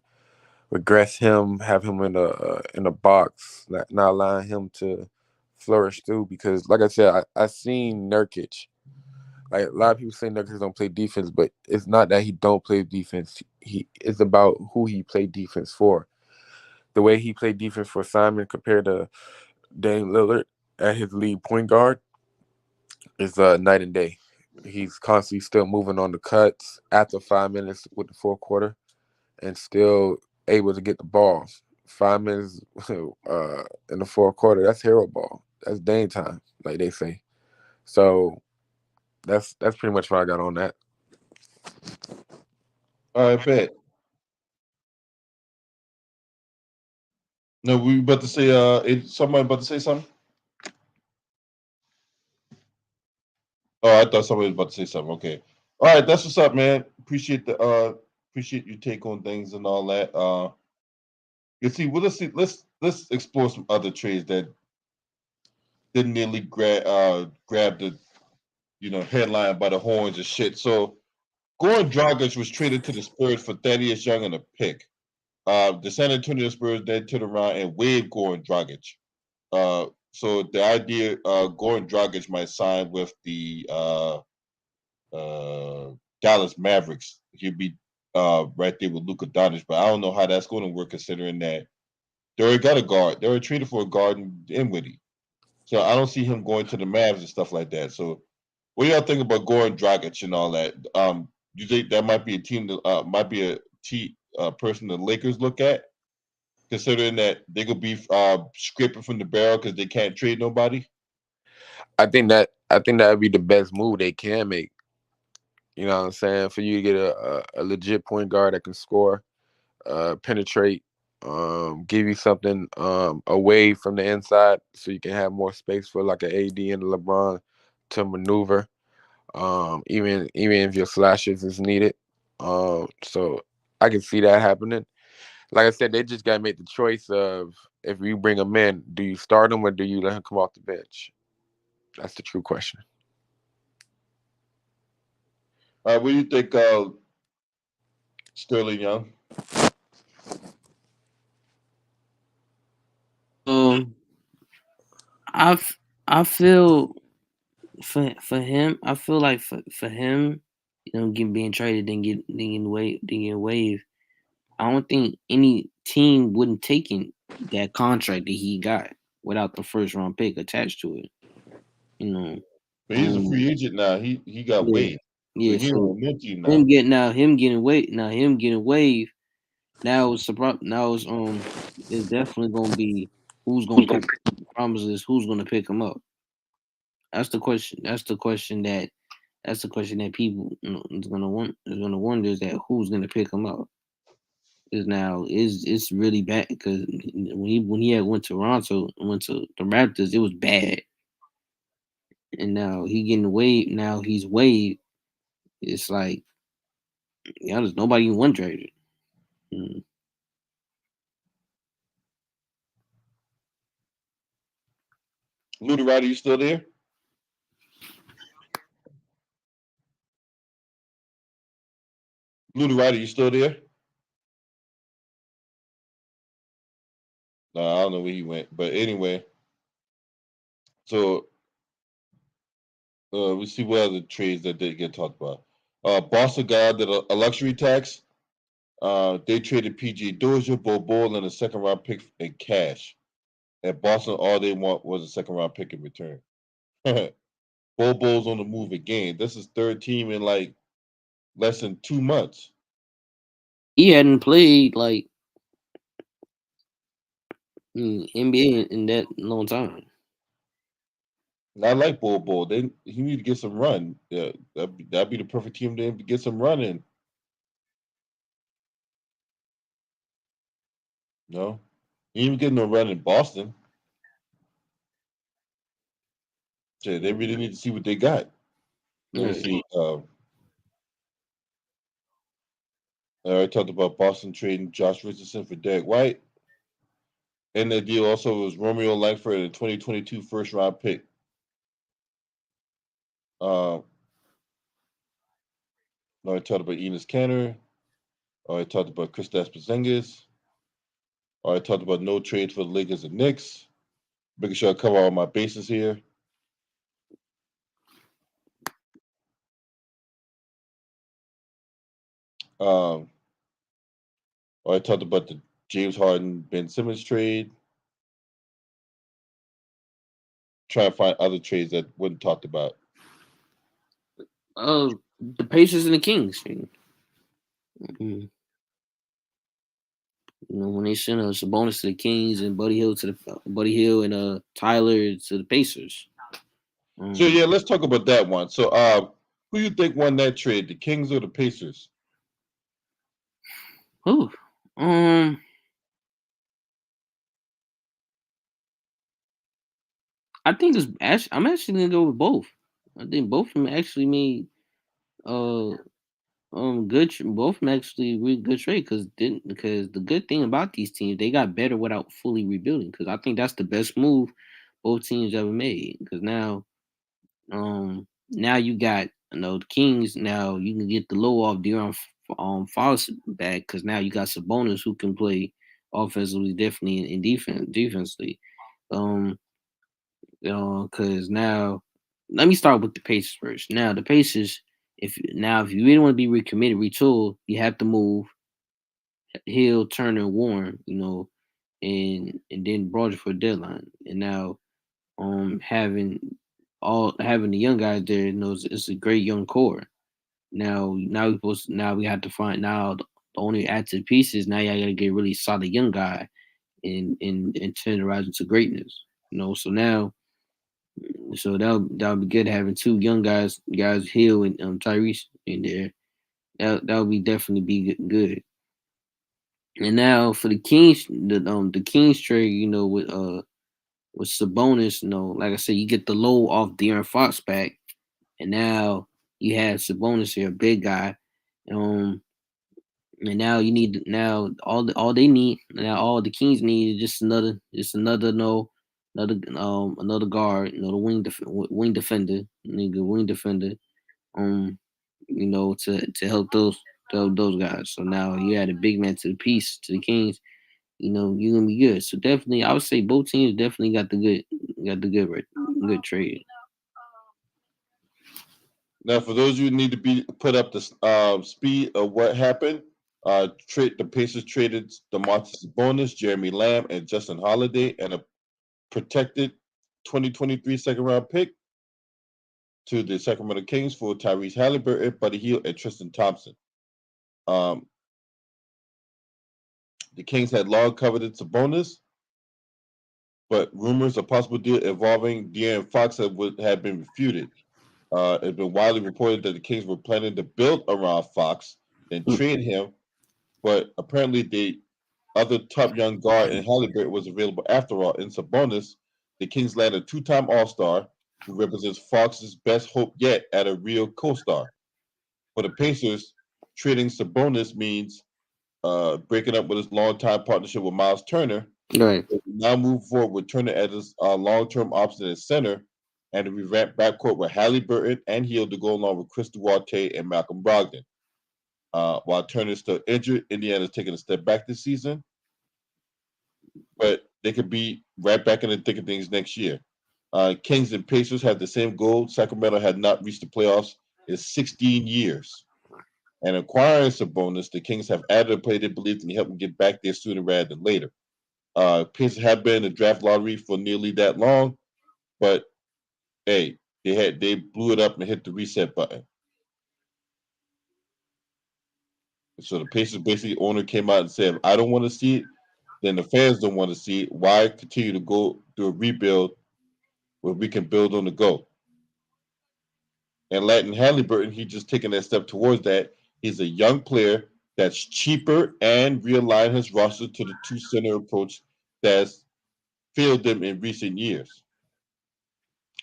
regress him, have him in a box, not allowing him to flourish through. Because like I said, I seen Nurkic. Like a lot of people say Nurkic don't play defense, but it's not that he don't play defense. It's about who he played defense for. The way he played defense for Simon compared to Dame Lillard at his lead point guard is night and day. He's constantly still moving on the cuts after 5 minutes with the fourth quarter and still able to get the ball. 5 minutes in the fourth quarter, that's hero ball. That's Dame time, like they say. So that's pretty much what I got on that. All right, bet. No, we about to say. Somebody about to say something. Oh, I thought somebody was about to say something. Okay. All right, that's what's up, man. Appreciate your take on things and all that. You see, well, let's explore some other trades that didn't nearly grab the headline by the horns and shit. So Goran Dragic was traded to the Spurs for Thaddeus Young and a pick. The San Antonio Spurs then turned around and waived Goran Dragic. So the idea, Goran Dragic might sign with the Dallas Mavericks. He'd be right there with Luka Doncic, but I don't know how that's going to work considering that they already got a guard. They already traded for a guard in Dinwiddie. So I don't see him going to the Mavs and stuff like that. So what do y'all think about Goran Dragic and all that? You think that might be a team that might be a person the Lakers look at, considering that they could be scraping from the barrel because they can't trade nobody? I think that would be the best move they can make. You know what I'm saying? For you to get a legit point guard that can score, penetrate, give you something away from the inside so you can have more space for like an AD and a LeBron to maneuver, even if your slashes is needed. So I can see that happening. Like I said, they just got to make the choice of if you bring him in, do you start him or do you let him come off the bench? That's the true question. What do you think, Sterling Young? I feel for him. I feel like for him, being traded, then getting waived. I don't think any team wouldn't taken that contract that he got without the first round pick attached to it. But he's a free agent now. He got Yeah, waived. So yeah. he So on no team now. him getting waived. Now it's it's definitely gonna be who's gonna pick. Promises who's gonna pick him up. That's the question. That's the question that people is gonna wonder is that who's gonna pick him up. Is now is it's really bad because when he had went to Toronto, went to the Raptors, it was bad, and now he getting waived. Now he's waived. It's like there's nobody in one traded. Mm. Ludi Ryder, you still there? Ludi Ryder, you still there? No, I don't know where he went. But anyway, so we see what other trades that did get talked about. Boston got a luxury tax. They traded PG Dozier, Bo Ball, and a second round pick in cash. At Boston, all they want was a second round pick in return. Bo Ball's on the move again. This is third team in like less than 2 months. He hadn't played like NBA in that long time. Not like Bo Ball. He need to get some run. Yeah, that'd be the perfect team to get some run in. No, he didn't get no run in Boston. So they really need to see what they got. Let me see. I talked about Boston trading Josh Richardson for Derrick White. And the deal also was Romeo Langford, a 2022 first round pick. I talked about Enes Kanter. I talked about Kristaps Porzingis. I talked about no trades for the Lakers and Knicks. Making sure I cover all my bases here. I talked about the James Harden Ben Simmons trade. Try and find other trades that wasn't talked about. The Pacers and the Kings. Mm-hmm. When they sent us a bonus to the Kings and Buddy Hill and Tyler to the Pacers. So yeah, let's talk about that one. So who you think won that trade, the Kings or the Pacers? Who? I think I'm actually gonna go with both. I think both of them actually made both of them actually really good trade because the good thing about these teams they got better without fully rebuilding because I think that's the best move both teams ever made because now you got the Kings now you can get the low off De'Aaron Fox back because now you got Sabonis who can play offensively definitely in defensively because now let me start with the Pacers first. Now the Pacers, if you really want to be recommitted, retool, you have to move Hill, Turner, and Warren, and then Broder for a deadline. And now having the young guys there, it's a great young core. Now we have to find the only active pieces. Now you gotta get really solid young guy and turn the rise into greatness. So now. So that'll be good having two young guys Hill and Tyrese in there. That'll be definitely be good. And now for the Kings, the Kings trade, with Sabonis, like I said, you get the low off De'Aaron Fox back, and now you have Sabonis here, a big guy. And now you need all they need now all the Kings need is another guard, the wing defender, wing defender, to help those guys. So now you add a big man to the piece to the Kings, you're gonna be good. So definitely, I would say both teams definitely got the good trade. Now, for those of you who need to be put up the speed of what happened, the Pacers traded DeMarcus Sabonis, Jeremy Lamb, and Justin Holiday, and a protected 2023 second round pick to the Sacramento Kings for Tyrese Halliburton, Buddy Hield, and Tristan Thompson. The Kings had long coveted Sabonis, but rumors of possible deal involving De'Aaron Fox had been refuted. It had been widely reported that the Kings were planning to build around Fox and trade him, but apparently the other top young guard in Halliburton was available after all. In Sabonis, the Kings landed a two-time All-Star who represents Fox's best hope yet at a real co-star. For the Pacers, trading Sabonis means breaking up with his longtime partnership with Miles Turner. Right. Now move forward with Turner as his long-term option at center, and a revamped backcourt with Halliburton and Hield to go along with Chris Duarte and Malcolm Brogdon. While Turner is still injured, Indiana's taking a step back this season, but they could be right back in the thick of things next year. Kings and Pacers have the same goal. Sacramento had not reached the playoffs in 16 years. And acquiring Sabonis, the Kings have added a player they believe can help them get back there sooner rather than later. Pacers have been in the draft lottery for nearly that long, but hey, they blew it up and hit the reset button. So the Pacers basically owner came out and said, I don't want to see it, then the fans don't want to see it. Why continue to go through a rebuild where we can build on the go? And Latin Halliburton, he just taking that step towards that. He's a young player that's cheaper and realign his roster to the two center approach that's failed them in recent years.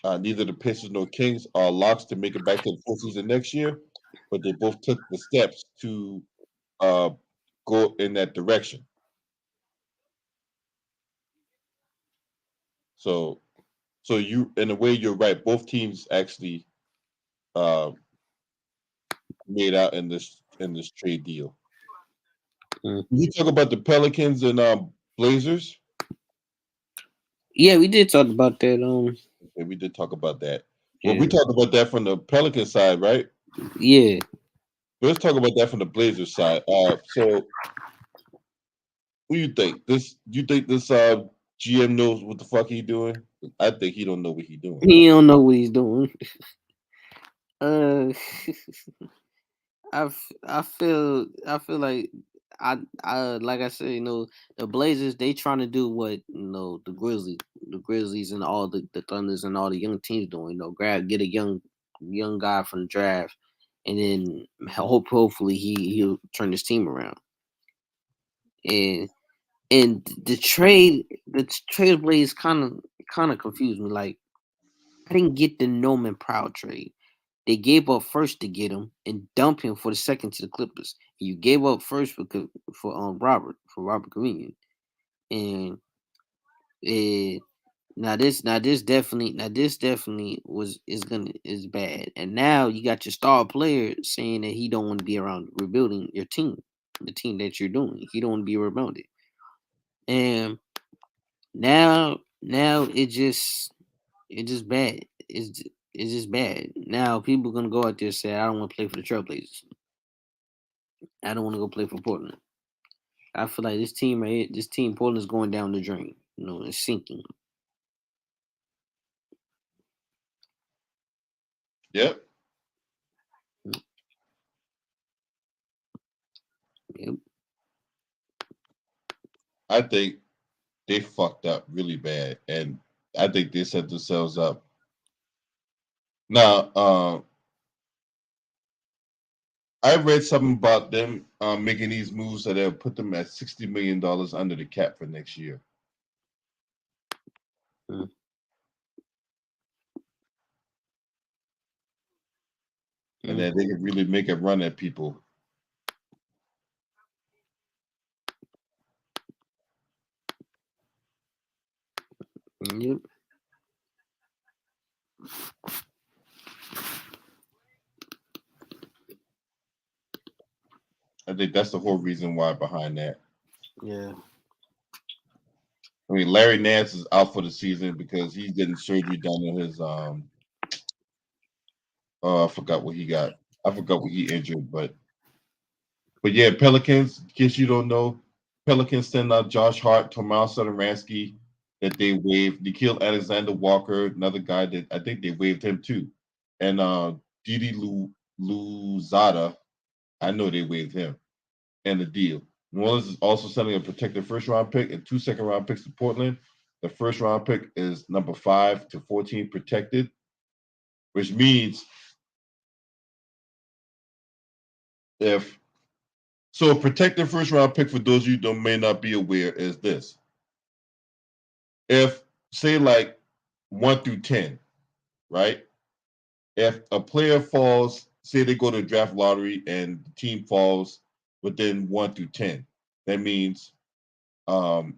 Neither the Pacers nor Kings are locks to make it back to the full season next year, but they both took the steps to go in that direction. So you, in a way, you're right. Both teams actually made out in this trade deal. You talk about the Pelicans and Blazers. Yeah, we did talk about that. Okay, we did talk about that. Well, we talked about that from the Pelican side, right? Yeah. Let's talk about that from the Blazers side. So who you think? You think this GM knows what the fuck he doing? I think he don't know what he doing. He don't know what he's doing. I feel like I like I said, the Blazers, they trying to do what the Grizzlies and all the Thunders and all the young teams doing. Get a young guy from the draft, and then hopefully he'll turn his team around. And the trade Blaze kind of confused me. Like, I didn't get the Norman Proud trade. They gave up first to get him and dump him for the second to the Clippers. You gave up first for Robert Convenient, and this definitely is bad. And now you got your star player saying that he don't want to be around rebuilding your team, the team that you're doing. He don't want to be around it. And now it's just bad. It's just bad. Now people are gonna go out there and say, I don't want to play for the Trailblazers. I don't want to go play for Portland. I feel like this team right here, Portland's going down the drain. It's sinking. Yep. Yep. I think they fucked up really bad, and I think they set themselves up. Now, I read something about them making these moves that they'll put them at $60 million under the cap for next year. Mm. And then they can really make a run at people. Yep. I think that's the whole reason why behind that. Yeah. I mean, Larry Nance is out for the season because he's getting surgery done on his I forgot what he got. I forgot what he injured, but yeah, Pelicans. In case you don't know, Pelicans send out Josh Hart, Tomas Satoransky that they waived. Nikhil Alexander Walker, another guy that I think they waived him too, and Didi Luzada. I know they waived him and the deal. New Orleans is also sending a protected first round pick and 2 second-round picks to Portland. The first round pick is number 5 to 14 protected, which means if so, a protected first round pick for those of you that may not be aware is this. If say like 1 through 10, right? If a player falls, say they go to draft lottery and the team falls within 1 through 10, that means um,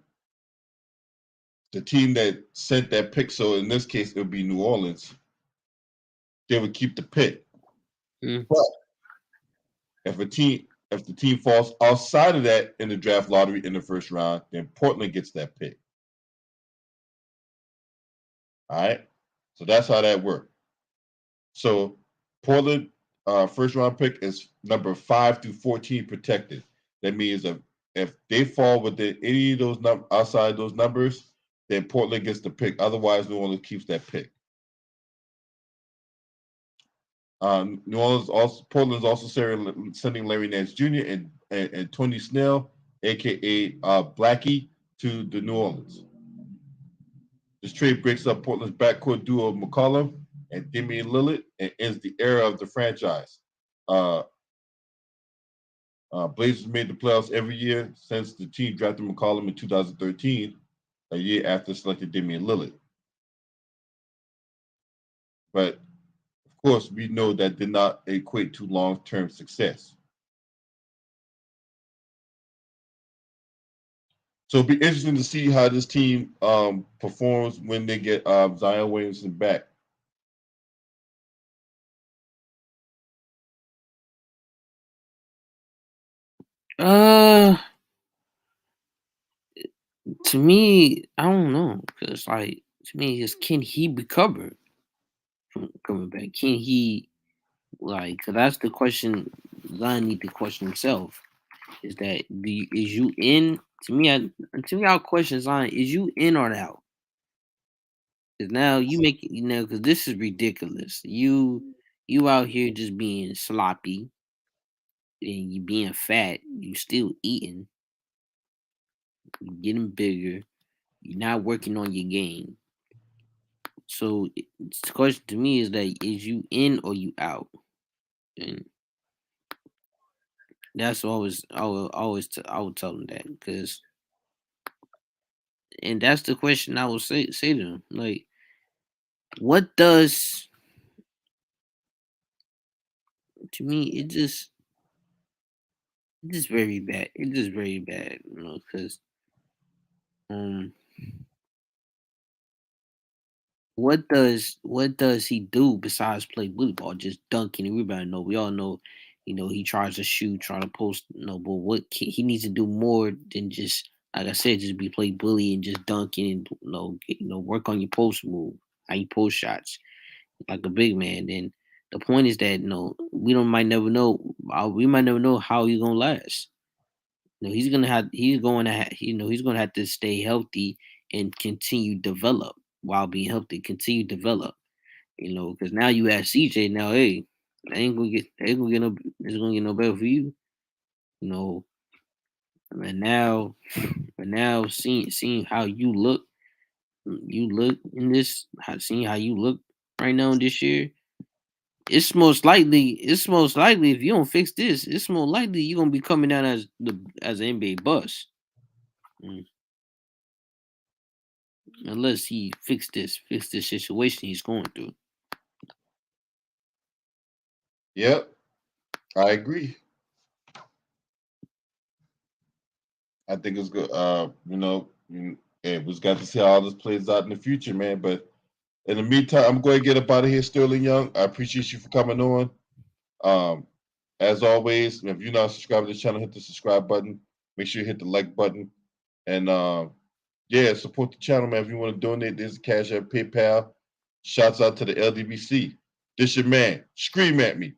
the team that sent that pick, so in this case, it would be New Orleans, they would keep the pick. Mm. But if the team falls outside of that in the draft lottery in the first round, then Portland gets that pick. All right. So that's how that works. So Portland first round pick is number 5 through 14 protected. That means if they fall within any of those outside those numbers, then Portland gets the pick. Otherwise, New Orleans keeps that pick. New Orleans also Portland's also sending Larry Nance Jr. and Tony Snell, aka Blackie, to the New Orleans. This trade breaks up Portland's backcourt duo of McCollum and Damian Lillard and ends the era of the franchise. Blazers made the playoffs every year since the team drafted McCollum in 2013, a year after selecting Damian Lillard. But of course, we know that did not equate to long-term success. So it'll be interesting to see how this team performs when they get Zion Williamson back. Uh, to me, I don't know, because like to me, is can he recover from coming back? Can he like? Cause that's the question. Zion need to question himself. Is that is you in? To me, I'll question Zion. Is you in or out? Because now you make because this is ridiculous. You out here just being sloppy and you being fat. You still eating. You getting bigger. You're not working on your game. So the question to me is that is you in or you out? And that's always I would tell them that because and that's the question I would say to them. Like, what does to me it's just very bad. It's just very bad, because um what does he do besides play bully ball? Just dunking and rebounding. No, we all know, he tries to shoot, try to post. No, but he needs to do more than just like I said, just be play bully and just dunking and work on your post move, how you post shots like a big man. Then the point is that we might never know how he's gonna last. He's gonna have to stay healthy and continue develop while being healthy. Continue develop, because now you ask CJ now, hey, ain't gonna get no, it's gonna get no better for you, you know. And now seeing how you look in this, seeing how you look right now in this year, it's most likely if you don't fix this, it's more likely you're gonna be coming down as an NBA bust. Mm. Unless he fix this situation he's going through. Yep, I agree. I think it's good. Yeah, we just got to see how all this plays out in the future, man. But in the meantime, I'm going to get up out of here, Sterling Young. I appreciate you for coming on. Um, as always, if you're not subscribed to this channel, hit the subscribe button. Make sure you hit the like button. And yeah, support the channel, man. If you want to donate, there's Cash App, PayPal. Shouts out to the LDBC. This your man. Scream at me.